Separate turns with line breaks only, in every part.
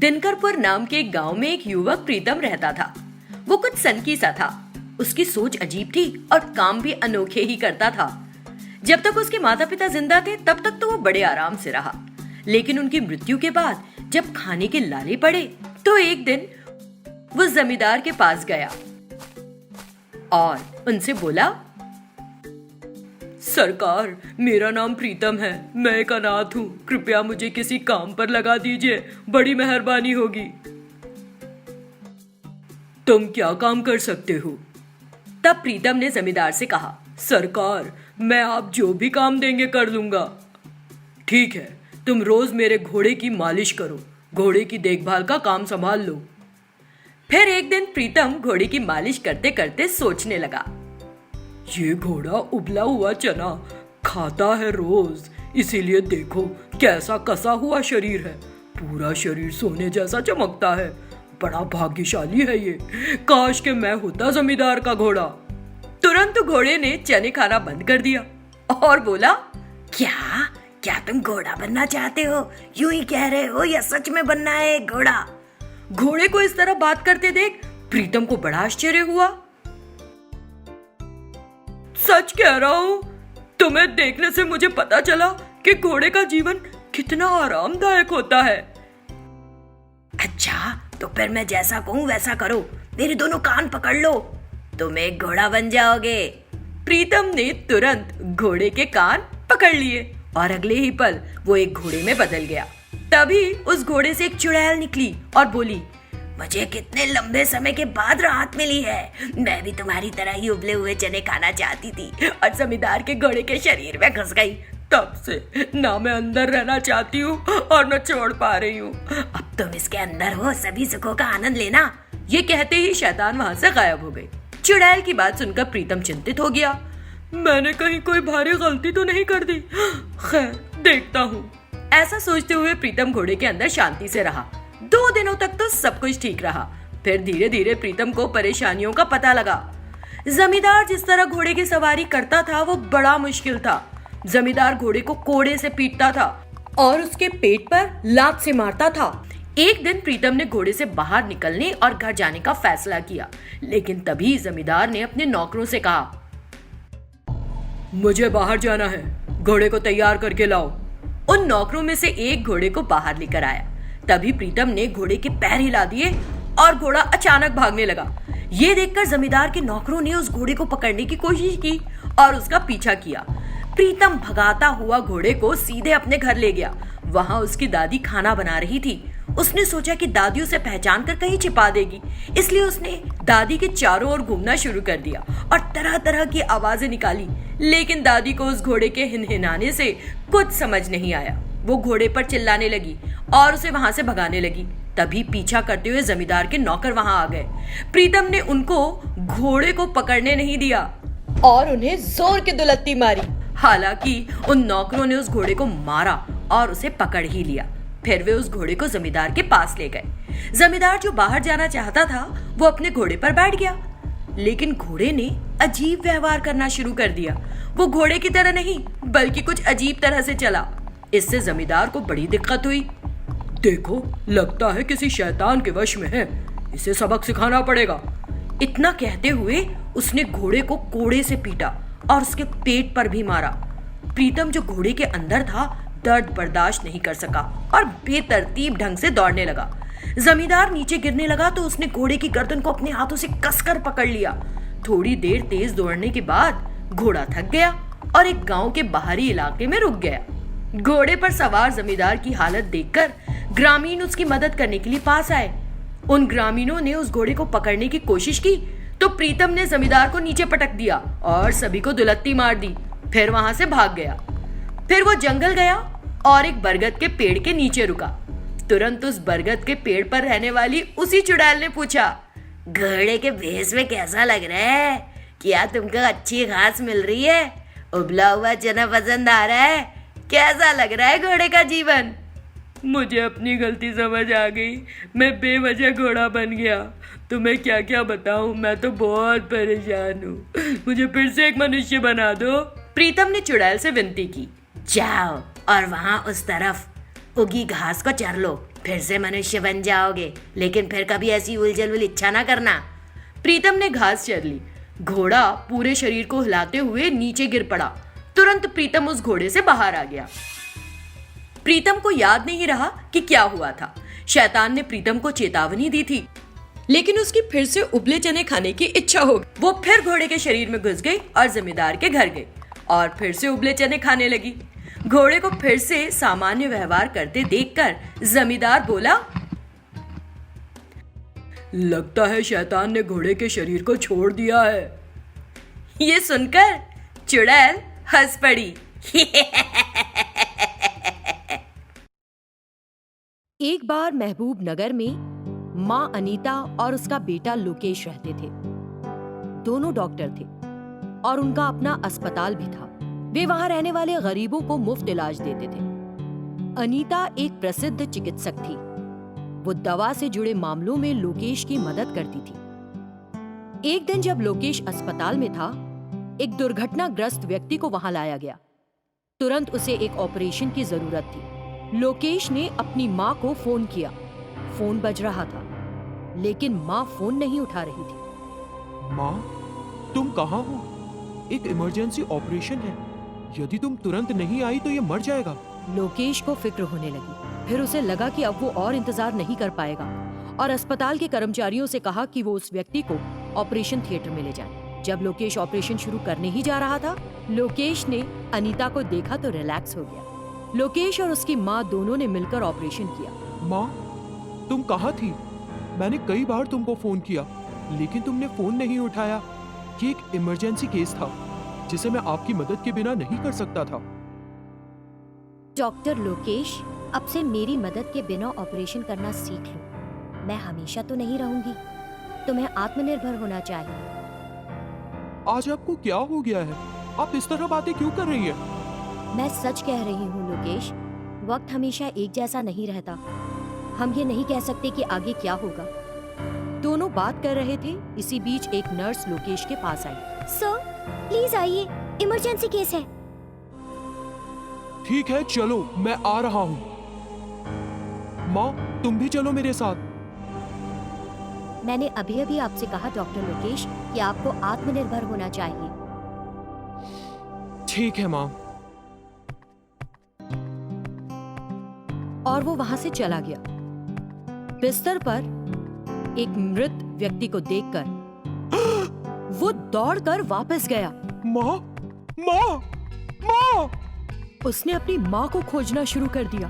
दिनकरपुर नाम के एक गांव में एक युवक प्रीतम रहता था। वो कुछ सनकी सा था। उसकी सोच अजीब थी और काम भी अनोखे ही करता था। जब तक उसके माता पिता जिंदा थे तब तक तो वो बड़े आराम से रहा, लेकिन उनकी मृत्यु के बाद जब खाने के लाले पड़े तो एक दिन वो जमींदार के पास गया और उनसे बोला, सरकार, मेरा नाम प्रीतम है, मैं एक अनाथ हूँ, कृपया मुझे किसी काम पर लगा दीजिए, बड़ी मेहरबानी होगी। तुम क्या काम कर सकते हो? तब प्रीतम ने जमींदार से कहा, सरकार, मैं आप जो भी काम देंगे कर लूंगा। ठीक है, तुम रोज मेरे घोड़े की मालिश करो, घोड़े की देखभाल का काम संभाल लो। फिर एक दिन प्रीतम घोड़े की मालिश करते करते सोचने लगा, ये घोड़ा उबला हुआ चना खाता है रोज, इसीलिए देखो कैसा कसा हुआ शरीर है, पूरा शरीर सोने जैसा चमकता है, बड़ा भाग्यशाली है ये, काश के मैं होता जमींदार का घोड़ा। तुरंत घोड़े ने चने खाना बंद कर दिया और बोला, क्या तुम घोड़ा बनना चाहते हो? यूं ही कह रहे हो या सच में बनना है एक घोड़ा? घोड़े को इस तरह बात करते देख प्रीतम को बड़ा आश्चर्य हुआ। सच कह रहा हूँ, तुम्हें देखने से मुझे पता चला कि घोड़े का जीवन कितना आरामदायक होता है। अच्छा, तो फिर मैं जैसा कहूँ वैसा करो, मेरे दोनों कान पकड़ लो, तुम एक घोड़ा बन जाओगे। प्रीतम ने तुरंत घोड़े के कान पकड़ लिए और अगले ही पल वो एक घोड़े में बदल गया। तभी उस घोड़े से एक चुड़ैल निकली और बोली, मुझे कितने लंबे समय के बाद राहत मिली है, मैं भी तुम्हारी तरह ही उबले हुए चने खाना चाहती थी और जमींदार के घोड़े के शरीर में घुस गई। तब से ना मैं अंदर रहना चाहती हूँ और न छोड़ पा रही हूँ। अब तुम इसके अंदर हो, सभी सुखों का आनंद लेना। ये कहते ही शैतान वहाँ से गायब हो गई। चुड़ैल की बात सुनकर प्रीतम चिंतित हो गया। मैंने कहीं कोई भारी गलती तो नहीं कर दी? खैर, देखता हूँ। ऐसा सोचते हुए प्रीतम घोड़े के अंदर शांति से रहा। 2 दिनों तक तो सब कुछ ठीक रहा। फिर धीरे धीरे प्रीतम को परेशानियों का पता लगा। जमींदार जिस तरह घोड़े की सवारी करता था वो बड़ा मुश्किल था। जमींदार घोड़े को कोड़े से पीटता था और उसके पेट पर लात से मारता था। एक दिन प्रीतम ने घोड़े से बाहर निकलने और घर जाने का फैसला किया, लेकिन तभी जमींदार ने अपने नौकरों से कहा, मुझे बाहर जाना है, घोड़े को तैयार करके लाओ। उन नौकरों में से एक घोड़े को बाहर लेकर आया। तभी प्रीतम ने घोड़े के पैर हिला दिए और घोड़ा अचानक भागने लगा। ये देखकर जमींदार के नौकरों ने उस घोड़े को पकड़ने की कोशिश की और उसका पीछा किया। प्रीतम भगाता हुआ घोड़े को सीधे अपने घर ले गया। वहां उसकी दादी खाना बना रही थी। उसने सोचा कि दादी उसे पहचान कर कहीं छिपा देगी, इसलिए उसने दादी के चारों ओर घूमना शुरू कर दिया और तरह तरह की आवाजें निकाली, लेकिन दादी को उस घोड़े के हिनहिनाने से कुछ समझ नहीं आया। वो घोड़े पर चिल्लाने लगी और उसे वहां से भगाने लगी। तभी पीछा करते हुए जमींदार के नौकर वहां आ गए। प्रीतम ने उनको घोड़े को पकड़ने नहीं दिया और उन्हें जोर की दुलत्ती मारी। हालांकि उन नौकरों ने उस घोड़े को मारा और उसे पकड़ ही लिया। फिर वे उस घोड़े को जमींदार के पास ले गए। जमींदार जो बाहर जाना चाहता था वो अपने घोड़े पर बैठ गया, लेकिन घोड़े ने अजीब व्यवहार करना शुरू कर दिया। वो घोड़े की तरह नहीं बल्कि कुछ अजीब तरह से चला। इससे जमींदार को बड़ी दिक्कत हुई। देखो, लगता है किसी शैतान के वश में है, इसे सबक सिखाना पड़ेगा। इतना कहते हुए उसने घोड़े को कोड़े से पीटा और उसके पेट पर भी मारा। प्रीतम जो घोड़े के अंदर था दर्द बर्दाश्त नहीं कर सका और बेतरतीब ढंग से दौड़ने लगा। जमींदार नीचे गिरने लगा तो उसने घोड़े की गर्दन को अपने हाथों से कसकर पकड़ लिया। थोड़ी देर तेज दौड़ने के बाद घोड़ा थक गया और एक गांव के बाहरी इलाके में रुक गया। घोड़े पर सवार जमींदार की हालत देखकर ग्रामीण उसकी मदद करने के लिए पास आए। उन ग्रामीणों ने उस घोड़े को पकड़ने की कोशिश की तो प्रीतम ने जमींदार को नीचे पटक दिया और सभी को दुलत्ती मार दी। फिर वहां से भाग गया। फिर वो जंगल गया और एक बरगद के पेड़ के नीचे रुका। तुरंत उस बरगद के पेड़ पर रहने वाली उसी चुड़ैल ने पूछा, घोड़े के भेष में कैसा लग रहा है? क्या तुमको अच्छी घास मिल रही है? उबला हुआ चना पसंद आ रहा है? कैसा लग रहा है घोड़े का जीवन? मुझे अपनी गलती समझ आ गई, मैं बेवजह घोड़ा बन गया। तुम्हें क्या क्या बताऊं, मैं तो बहुत परेशान हूँ, मुझे फिर से एक मनुष्य बना दो। प्रीतम ने चुड़ैल से विनती की, जाओ और वहां उस तरफ उगी घास को चर लो, फिर से मनुष्य बन जाओगे, लेकिन फिर कभी ऐसी उलझुल इच्छा ना करना। प्रीतम ने घास चर ली। घोड़ा पूरे शरीर को हिलाते हुए नीचे गिर पड़ा। तुरंत प्रीतम उस घोड़े से बाहर आ गया। प्रीतम को याद नहीं रहा कि क्या हुआ था। शैतान ने प्रीतम को चेतावनी दी थी, लेकिन उसकी फिर से उबले चने खाने की इच्छा हो गई। वो फिर घोड़े के शरीर में घुस गई और जमींदार के घर गई और फिर से उबले चने खाने लगी। घोड़े को फिर से सामान्य व्यवहार करते देखकर जमींदार बोला, लगता है शैतान ने घोड़े के शरीर को छोड़ दिया है। ये सुनकर चुड़ैल हंस पड़ी। एक बार महबूब नगर में माँ अनीता और उसका बेटा लोकेश रहते थे। दोनों डॉक्टर थे और उनका अपना अस्पताल भी था। वे वहां रहने वाले गरीबों को मुफ्त इलाज देते थे। अनीता एक प्रसिद्ध चिकित्सक थी। वो दवा से जुड़े मामलों में लोकेश की मदद करती थी। एक दिन जब लोकेश अस्पताल में था, एक दुर्घटनाग्रस्त व्यक्ति को वहां लाया गया। तुरंत उसे एक ऑपरेशन की जरूरत थी। लोकेश ने अपनी माँ को फोन किया। फोन बज रहा था, लेकिन माँ फोन नहीं उठा रही थी।
माँ, तुम कहाँ हो? एक इमरजेंसी ऑपरेशन है। यदि तुम तुरंत नहीं आई तो ये मर जाएगा।
लोकेश को फिक्र होने लगी। फिर उसे लगा कि अब वो और इंतजार नहीं कर पाएगा और अस्पताल के कर्मचारियों से कहा कि वो उस व्यक्ति को ऑपरेशन थिएटर में ले जाएं। जब लोकेश ऑपरेशन शुरू करने ही जा रहा था, लोकेश ने अनीता को देखा तो रिलैक्स हो गया। लोकेश और उसकी माँ दोनों ने मिलकर ऑपरेशन किया।
माँ, तुम कहाँ थी? मैंने कई बार तुमको फोन किया, लेकिन तुमने फोन नहीं उठाया। ये एक इमरजेंसी केस था जिसे मैं आपकी मदद के बिना नहीं कर सकता था।
डॉक्टर लोकेश, अब से मेरी मदद के बिना ऑपरेशन करना सीख लो। मैं हमेशा तो नहीं रहूंगी। तुम्हें आत्मनिर्भर होना चाहिए।
आज आपको क्या हो गया है? आप इस तरह बातें क्यों कर रही हैं?
मैं सच कह रही हूँ लोकेश। वक्त हमेशा एक जैसा नहीं रहता। हम ये नहीं कह सकते कि आगे क्या होगा।
दोनों बात कर रहे थे। इसी बीच एक नर्स लोकेश के पास आई।
सर, प्लीज आइए, इमरजेंसी केस है।
ठीक है, चलो, मैं आ रहा हूँ। माँ, तुम भी चलो मेरे साथ।
मैंने अभी अभी आपसे कहा डॉक्टर लोकेश कि आपको आत्मनिर्भर होना चाहिए।
ठीक है माँ।
और वो वहां से चला गया। बिस्तर पर एक मृत व्यक्ति को देखकर वो दौड़कर वापस गया।
माँ, माँ, माँ!
उसने अपनी माँ को खोजना शुरू कर दिया।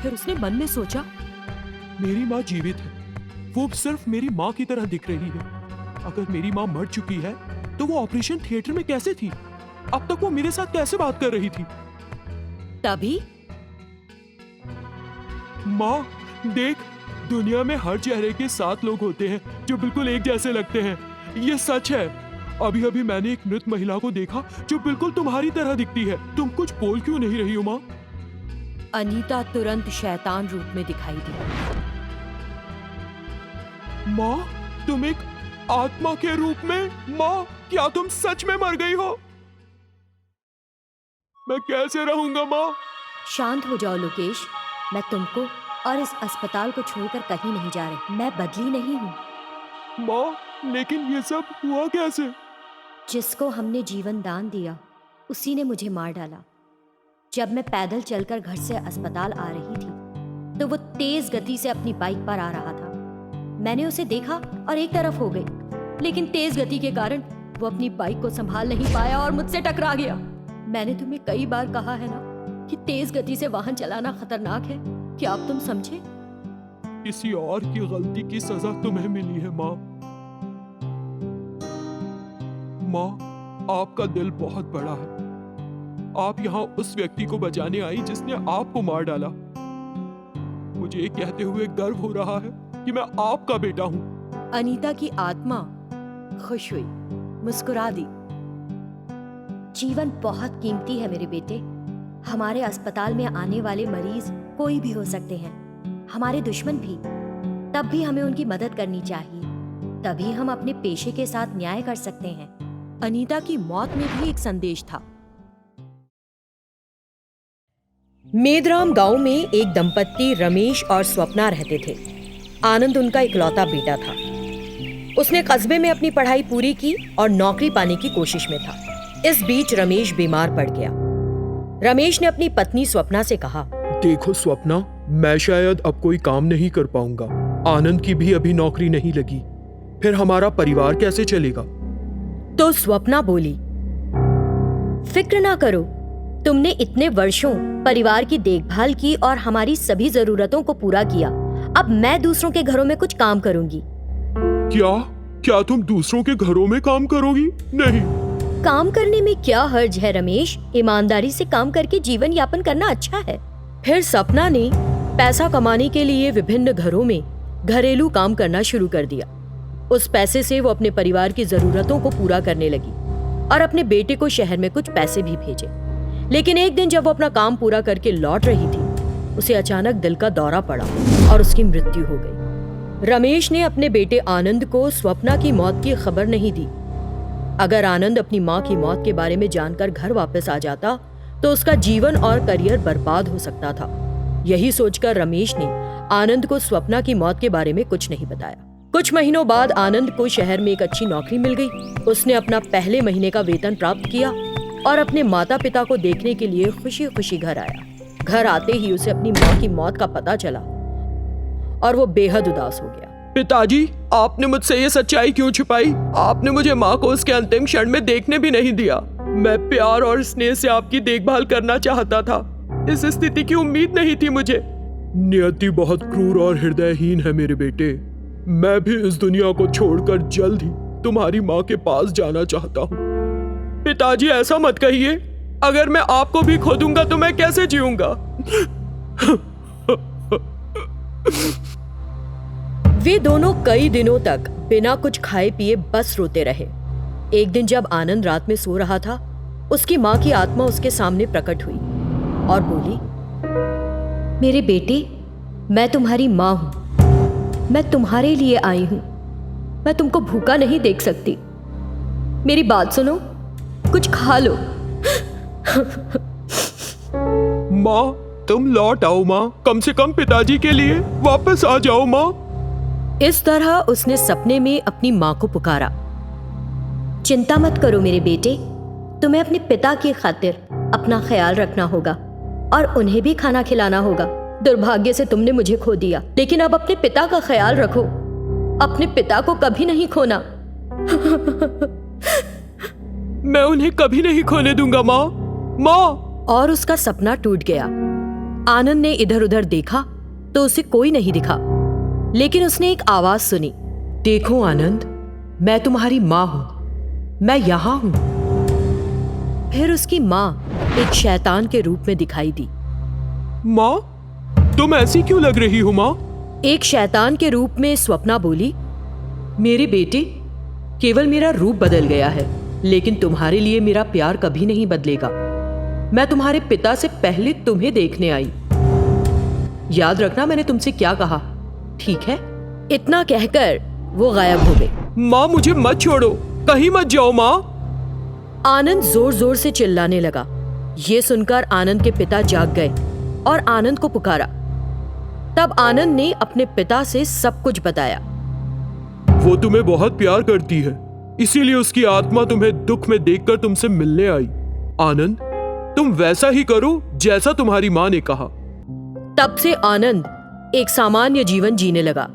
फिर उसने मन में सोचा,
मेरी माँ जीवित है। वो सिर्फ मेरी माँ की तरह दिख रही है। अगर मेरी माँ मर चुकी है तो वो ऑपरेशन थिएटर में कैसे थी? अब तक वो मेरे साथ कैसे बात कर रही थी?
तभी
माँ, देख, दुनिया में हर चेहरे के 7 लोग होते हैं जो बिल्कुल एक जैसे लगते हैं। ये सच है। अभी अभी मैंने एक मृत महिला को देखा जो बिल्कुल तुम्हारी तरह दिखती है। तुम कुछ बोल क्यों नहीं रही हो माँ?
अनीता तुरंत शैतान रूप में दिखाई दी।
माँ, तुम एक आत्मा के रूप में? माँ, क्या तुम सच में मर गई हो? मैं कैसे रहूंगा माँ?
शांत हो जाओ लोकेश। मैं तुमको और इस अस्पताल को छोड़कर कहीं नहीं जा रही। मैं बदली नहीं हूँ।
माँ, लेकिन ये सब हुआ कैसे?
जिसको हमने जीवन दान दिया उसी ने मुझे मार डाला। जब मैं पैदल चलकर घर से अस्पताल आ रही थी तो वो तेज गति से अपनी बाइक पर आ रहा था। मैंने उसे देखा और एक तरफ हो गई, लेकिन तेज गति के कारण वो अपनी बाइक को संभाल नहीं पाया और मुझसे टकरा गया। मैंने तुम्हें कई बार कहा है ना कि तेज गति से वाहन चलाना खतरनाक है। क्या अब तुम समझे?
किसी और की गलती की सजा तुम्हें मिली है माँ। माँ, आपका दिल बहुत बड़ा है। आप यहाँ उस व्यक्ति को बचाने आई जिसने आपको मार डाला। मुझे ये कहते हुए गर्व हो रहा है कि मैं आपका बेटा हूँ।
अनीता की आत्मा खुश हुई, मुस्कुरा दी।
जीवन बहुत कीमती है मेरे बेटे। हमारे अस्पताल में आने वाले मरीज कोई भी हो सकते हैं, हमारे दुश्मन भी। तब भी हमें उनकी मदद करनी चाहिए। तभी हम अपने पेशे के साथ न्याय कर सकते हैं।
अनीता की मौत में भी एक संदेश था।
मेदराम गांव में एक दंपत्ति रमेश और स्वप्ना रहते थे। आनंद उनका इकलौता बेटा था। उसने कस्बे में अपनी पढ़ाई पूरी की और नौकरी पाने की कोशिश में था। इस बीच रमेश बीमार पड़ गया। रमेश ने अपनी पत्नी स्वप्ना से कहा,
देखो स्वप्ना, मैं शायद अब कोई काम नहीं कर पाऊंगा। आनंद की भी अभी नौकरी नहीं लगी, फिर हमारा परिवार कैसे चलेगा?
तो स्वप्ना बोली, फिक्र ना करो, तुमने इतने वर्षों परिवार की देखभाल की और हमारी सभी जरूरतों को पूरा किया। अब मैं दूसरों के घरों में कुछ काम करूंगी।
क्या तुम दूसरों के घरों में काम करोगी? नहीं।
काम करने में क्या हर्ज है रमेश? ईमानदारी से काम करके जीवन यापन करना अच्छा है। फिर सपना ने पैसा कमाने के लिए विभिन्न घरों में घरेलू काम करना शुरू कर दिया। उस पैसे से वो अपने परिवार की जरूरतों को पूरा करने लगी और अपने बेटे को शहर में कुछ पैसे भी भेजे। लेकिन एक दिन जब वो अपना काम पूरा करके लौट रही थी, उसे अचानक दिल का दौरा पड़ा और उसकी मृत्यु हो गई। रमेश ने अपने बेटे आनंद को स्वप्ना की मौत की खबर नहीं दी। अगर आनंद अपनी माँ की मौत के बारे में जानकर घर वापस आ जाता तो उसका जीवन और करियर बर्बाद हो सकता था। यही सोचकर रमेश ने आनंद को स्वप्ना की मौत के बारे में कुछ नहीं बताया। कुछ महीनों बाद आनंद को शहर में एक अच्छी नौकरी मिल गई। उसने अपना पहले महीने का वेतन प्राप्त किया और अपने माता पिता को देखने के लिए खुशी खुशी घर आया। घर आते ही उसे अपनी माँ की मौत का पता चला और वो बेहद उदास हो गया।
पिताजी, आपने मुझसे ये सच्चाई क्यों छिपाई? आपने मुझे माँ को उसके अंतिम क्षण में देखने भी नहीं दिया। मैं प्यार और स्नेह से आपकी देखभाल करना चाहता था। इस स्थिति की उम्मीद नहीं थी मुझे। नियति बहुत क्रूर और हृदयहीन है मेरे बेटे। मैं भी इस दुनिया को छोड़कर जल्द ही तुम्हारी माँ के पास जाना चाहता हूँ। पिताजी, ऐसा मत कहिए। अगर मैं आपको भी खो दूंगा तो मैं कैसे जीऊंगा?
वे दोनों कई दिनों तक बिना कुछ खाए पिए बस रोते रहे। एक दिन जब आनंद रात में सो रहा था, उसकी माँ की आत्मा उसके सामने प्रकट हुई और बोली, मेरे बेटे, मैं तुम्हारी माँ हूँ। मैं तुम्हारे लिए आई हूँ। मैं तुमको भूखा नहीं देख सकती। मेरी बात सुनो, कुछ खा लो।
माँ, तुम लौट आओ माँ। कम से कम पिताजी के लिए वापस आ जाओ माँ।
इस तरह उसने सपने में अपनी माँ को पुकारा। चिंता मत करो मेरे बेटे, तुम्हें अपने पिता की खातिर अपना ख्याल रखना होगा और उन्हें भी खाना खिलाना होगा। दुर्भाग्य से तुमने मुझे खो दिया, लेकिन अब अपने पिता का ख्याल रखो। अपने पिता को कभी नहीं खोना।
मैं उन्हें कभी नहीं खोने दूंगा माँ। माँ।
और उसका सपना टूट गया। आनंद ने इधर उधर देखा तो उसे कोई नहीं दिखा, लेकिन उसने एक आवाज सुनी,
देखो आनंद, मैं तुम्हारी माँ हूँ। मैं यहाँ हूँ।
फिर उसकी माँ एक शैतान के रूप में दिखाई दी।
माँ, तुम ऐसी क्यों लग रही हो माँ?
एक शैतान के रूप में स्वप्ना बोली,
मेरे बेटे, केवल मेरा रूप बदल गया है, लेकिन तुम्हारे लिए मेरा प्यार कभी नहीं बदलेगा। मैं तुम्हारे पिता से पहले तुम्हें देखने आई। याद रखना मैंने तुमसे क्या कहा, ठीक है?
इतना कहकर वो गायब हो गई।
माँ, मुझे मत छोड़ो, कहीं मत जाओ माँ।
आनंद जोर जोर से चिल्लाने लगा। ये सुनकर आनंद के पिता जाग गए और आनंद को पुकारा। तब आनंद ने अपने पिता से सब कुछ बताया।
वो तुम्हें बहुत प्यार करती है, इसीलिए उसकी आत्मा तुम्हें दुख में देखकर तुमसे मिलने आई। आनंद, तुम वैसा ही करो जैसा तुम्हारी माँ ने कहा।
तब से आनंद एक सामान्य जीवन जीने लगा।